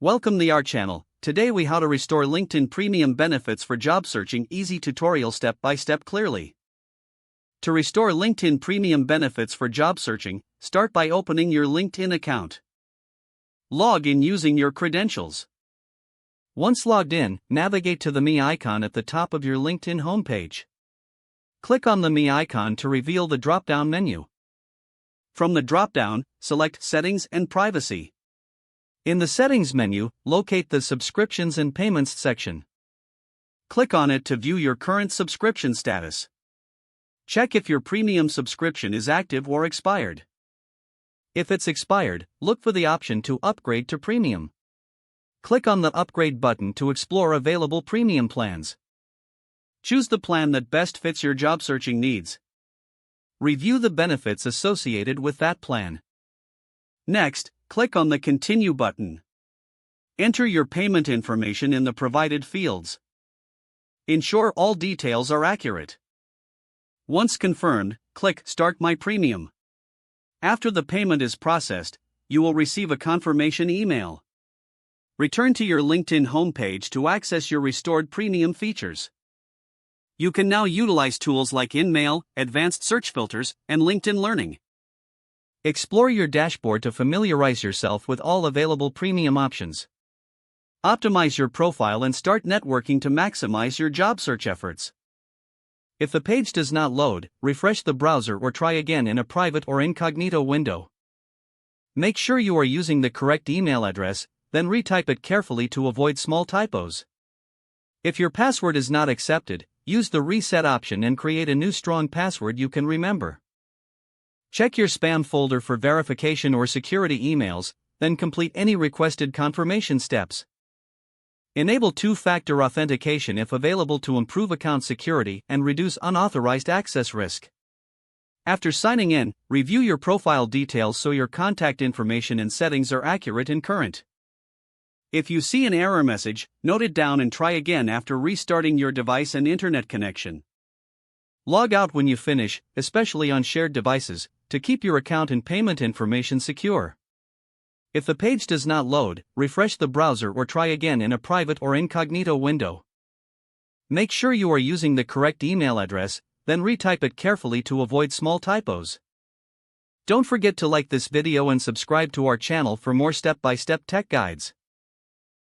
Welcome to our channel. Today we how to restore LinkedIn Premium benefits for job searching. Easy tutorial step by step clearly. To restore LinkedIn Premium benefits for job searching, start by opening your LinkedIn account. Log in using your credentials. Once logged in, navigate to the Me icon at the top of your LinkedIn homepage. Click on the Me icon to reveal the drop-down menu. From the drop-down, select Settings and Privacy. In the Settings menu, locate the Subscriptions and Payments section. Click on it to view your current subscription status. Check if your premium subscription is active or expired. If it's expired, look for the option to upgrade to premium. Click on the Upgrade button to explore available premium plans. Choose the plan that best fits your job searching needs. Review the benefits associated with that plan. Next, click on the Continue button. Enter your payment information in the provided fields. Ensure all details are accurate. Once confirmed, click Start My Premium. After the payment is processed, you will receive a confirmation email. Return to your LinkedIn homepage to access your restored premium features. You can now utilize tools like InMail, advanced search filters, and LinkedIn Learning. Explore your dashboard to familiarize yourself with all available premium options. Optimize your profile and start networking to maximize your job search efforts. If the page does not load, refresh the browser or try again in a private or incognito window. Make sure you are using the correct email address, then retype it carefully to avoid small typos. If your password is not accepted, use the reset option and create a new strong password you can remember. Check your spam folder for verification or security emails, then complete any requested confirmation steps. Enable two-factor authentication if available to improve account security and reduce unauthorized access risk. After signing in, review your profile details so your contact information and settings are accurate and current. If you see an error message, note it down and try again after restarting your device and internet connection. Log out when you finish, especially on shared devices, to keep your account and payment information secure. If the page does not load, refresh the browser or try again in a private or incognito window. Make sure you are using the correct email address, then retype it carefully to avoid small typos. Don't forget to like this video and subscribe to our channel for more step-by-step tech guides.